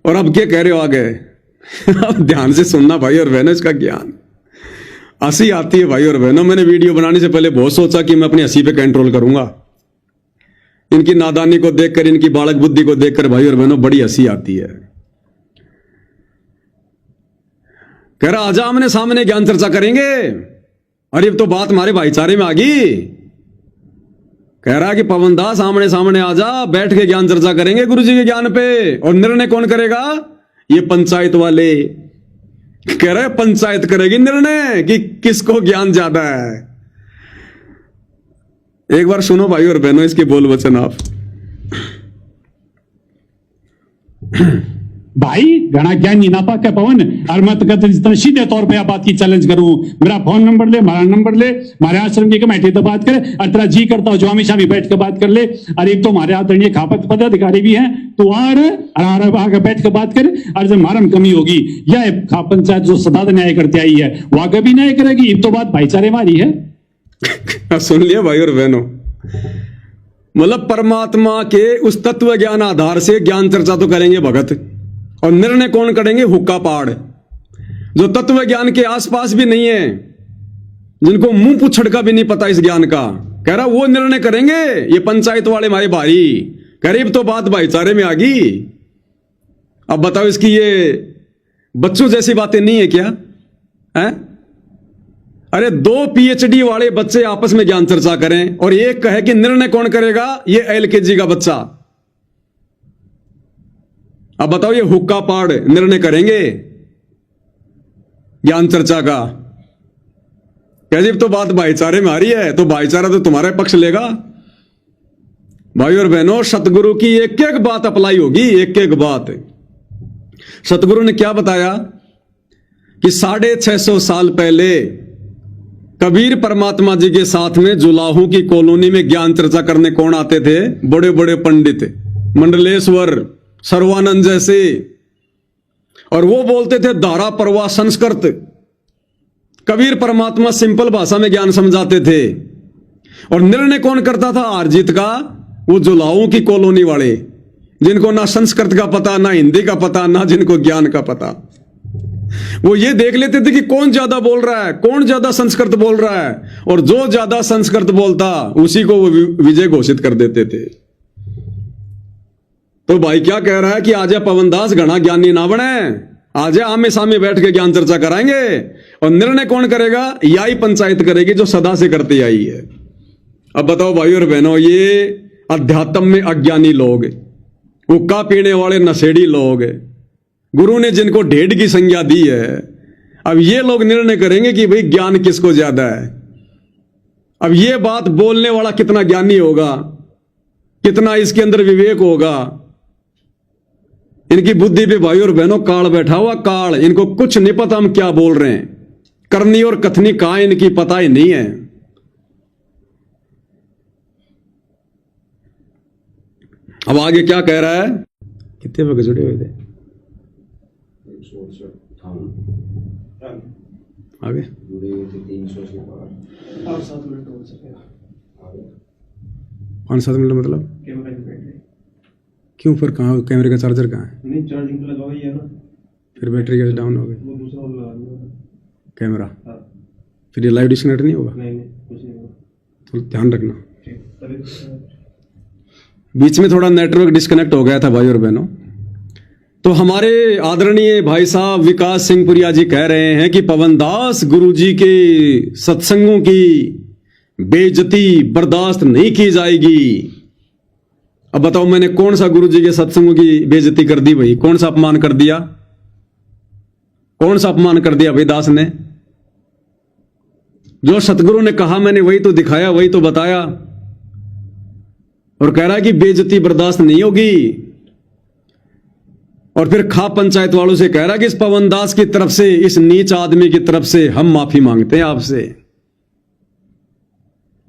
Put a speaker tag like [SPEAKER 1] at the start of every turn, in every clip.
[SPEAKER 1] और अब क्या कह रहे हो आगे? अब ध्यान से सुनना भाई और बहनों, इसका ज्ञान हंसी आती है भाई और बहनों। मैंने वीडियो बनाने से पहले बहुत सोचा कि मैं अपनी हंसी पे कंट्रोल करूंगा। इनकी नादानी को देखकर, इनकी बालक बुद्धि को देखकर भाई और बहनों बड़ी हंसी आती है। कह रहा आजा आमने सामने ज्ञान चर्चा करेंगे। अरे अब तो बात हमारे भाईचारे में आ गई। कह रहा कि पवन दास आमने सामने आजा, बैठ के ज्ञान चर्चा करेंगे गुरु जी के ज्ञान पे। और निर्णय कौन करेगा? ये पंचायत वाले। कह रहे पंचायत करेगी निर्णय कि किसको ज्ञान ज्यादा है। एक बार सुनो भाई और बहनों इसके बोल वचन आप।
[SPEAKER 2] भाई घना ज्ञानी ना पाके पवन, और मैं तो सीधे तौर पे बात की चैलेंज करूं। मेरा फोन नंबर ले, हमारा नंबर ले, हमारे आश्रम की कमेटी तो बात करे, और तेरा जी करता हो जो हमेशा भी बैठ के बात कर ले। और एक तो हमारे आदरणीय खापत पदाधिकारी भी हैं, तो आगे बैठ के बात करे। और जब हमारा कमी होगी या खाप पंचायत जो सदा न्याय करते आई है वो आगे भी न्याय करेगी। तो बात भाईचारे वाली है।
[SPEAKER 1] सुन लिया भाई और बहनों, मतलब परमात्मा के उस तत्व ज्ञान आधार से ज्ञान चर्चा तो करेंगे भगत, और निर्णय कौन करेंगे? हुक्का पाड़, जो तत्व ज्ञान के आसपास भी नहीं है, जिनको मुंह पुछड़ का भी नहीं पता इस ज्ञान का। कह रहा वो निर्णय करेंगे। ये पंचायत वाले हमारे भाई, करीब तो बात भाईचारे में आ गई। अब बताओ इसकी ये बच्चों जैसी बातें नहीं है क्या? है? अरे 2 PhD वाले बच्चे आपस में ज्ञान चर्चा करें और एक कहे कि निर्णय कौन करेगा? ये LKG का बच्चा। अब बताओ ये हुक्का पाड़ निर्णय करेंगे ज्ञान चर्चा का? कैसी तो बात भाईचारे में आ रही है, तो भाईचारा तो तुम्हारा पक्ष लेगा। भाई और बहनों, सतगुरु की एक एक बात अप्लाई होगी, एक एक बात। सतगुरु ने क्या बताया कि 650 साल पहले कबीर परमात्मा जी के साथ में जुलाहों की कॉलोनी में ज्ञान चर्चा करने कौन आते थे? बड़े बड़े पंडित, मंडलेश्वर, सर्वानंद जैसे। और वो बोलते थे धारा प्रवाह संस्कृत। कबीर परमात्मा सिंपल भाषा में ज्ञान समझाते थे। और निर्णय कौन करता था हार जीत का? वो जुलाहों की कॉलोनी वाले, जिनको ना संस्कृत का पता, ना हिंदी का पता, ना जिनको ज्ञान का पता। वो ये देख लेते थे कि कौन ज्यादा बोल रहा है, कौन ज्यादा संस्कृत बोल रहा है, और जो ज्यादा संस्कृत बोलता उसी को वो विजय घोषित कर देते थे। तो भाई क्या कह रहा है कि आजा पवन दास घना ज्ञानी ना बने, आजा आमे सामने बैठ के ज्ञान चर्चा कराएंगे। और निर्णय कौन करेगा? यही पंचायत करेगी जो सदा से करती आई है। अब बताओ भाई और बहनों, ये अध्यात्म में अज्ञानी लोग, हुक्का पीने वाले नशेड़ी लोग, गुरु ने जिनको ढेड की संज्ञा दी है, अब ये लोग निर्णय करेंगे कि भाई ज्ञान किसको ज्यादा है। अब ये बात बोलने वाला कितना ज्ञानी होगा, कितना इसके अंदर विवेक होगा। इनकी बुद्धि पे भाई और बहनों काल बैठा हुआ, काल। इनको कुछ नहीं पता हम क्या बोल रहे हैं। करनी और कथनी कहां इनकी पता ही नहीं है। अब आगे क्या कह रहा है? कितने बजे जुड़े हुए थे आगे? 5-7 मिनट मतलब क्यों? फिर कहाँ कैमरे का चार्जर कहाँ है?
[SPEAKER 3] नहीं, चार्जिंग तो लगा हुई है ना।
[SPEAKER 1] फिर बैटरी कैसे डाउन हो गई?
[SPEAKER 3] वो दूसरा वाला लगा दिया
[SPEAKER 1] कैमरा।
[SPEAKER 3] हाँ।
[SPEAKER 1] फिर ये लाइव डिस्कनेक्ट नहीं होगा?
[SPEAKER 3] नहीं कुछ नहीं होगा।
[SPEAKER 1] तो ध्यान रखना।
[SPEAKER 3] तभी
[SPEAKER 1] बीच में थोड़ा नेटवर्क डिस्कनेक्ट हो गया था भाई और बहनों। तो हमारे आदरणीय भाई साहब विकास सिंह पुरिया जी कह रहे हैं कि पवन दास, गुरु जी के सत्संगों की बेइज्जती बर्दाश्त नहीं की जाएगी। अब बताओ मैंने कौन सा गुरु जी के सत्संगों की बेइज्जती कर दी भाई? कौन सा अपमान कर दिया? कौन सा अपमान कर दिया भाई दास ने? जो सतगुरु ने कहा मैंने वही तो दिखाया, वही तो बताया। और कह रहा है कि बेइज्जती बर्दाश्त नहीं होगी। और फिर खाप पंचायत वालों से कह रहा है कि इस पवन दास की तरफ से, इस नीच आदमी की तरफ से हम माफी मांगते हैं आपसे।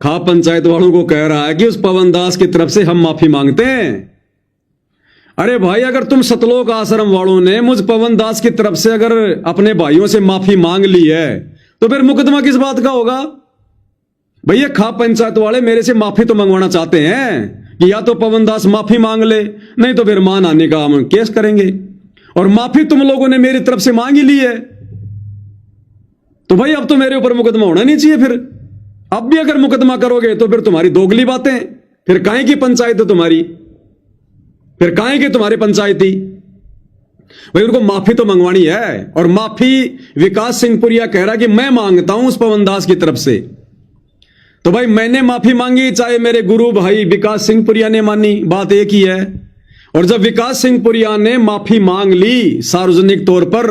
[SPEAKER 1] खाप पंचायत वालों को कह रहा है कि उस पवन दास की तरफ से हम माफी मांगते हैं। अरे भाई, अगर तुम सतलोक आश्रम वालों ने मुझ पवन दास की तरफ से अगर अपने भाइयों से माफी मांग ली है, तो फिर मुकदमा किस बात का होगा? भैया खाप पंचायत वाले मेरे से माफी तो मंगवाना चाहते हैं कि या तो पवन दास माफी मांग ले, नहीं तो फिर मान आने का हम केस करेंगे। और माफी तुम लोगों ने मेरी तरफ से मांग ही ली है, तो भाई अब तो मेरे ऊपर मुकदमा होना नहीं चाहिए। फिर अब भी अगर मुकदमा करोगे तो फिर तुम्हारी दोगली बातें, फिर काहे की पंचायत है तुम्हारी, फिर काहे की तुम्हारी पंचायती। भाई उनको माफी तो मंगवानी है, और माफी विकास सिंह पुरिया कह रहा कि मैं मांगता हूं उस पवन दास की तरफ से। तो भाई मैंने माफी मांगी, चाहे मेरे गुरु भाई विकास सिंह पुरिया ने मानी, बात एक ही है। और जब विकास सिंह पुरिया ने माफी मांग ली सार्वजनिक तौर पर,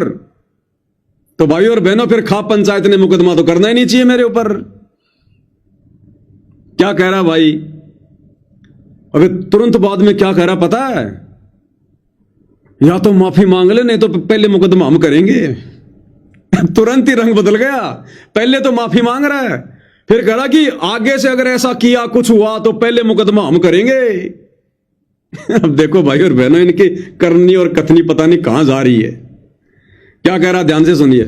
[SPEAKER 1] तो भाई और बहनों फिर खाप पंचायत ने मुकदमा तो करना ही नहीं चाहिए मेरे ऊपर। क्या कह रहा भाई, अबे तुरंत बाद में क्या कह रहा पता है, या तो माफी मांग ले नहीं तो पहले मुकदमा हम करेंगे। तुरंत ही रंग बदल गया, पहले तो माफी मांग रहा है, फिर कह रहा कि आगे से अगर ऐसा किया कुछ हुआ तो पहले मुकदमा हम करेंगे। अब देखो भाई और बहनों, इनकी करनी और कथनी पता नहीं कहां जा रही है। क्या कह रहा, ध्यान से सुनिए।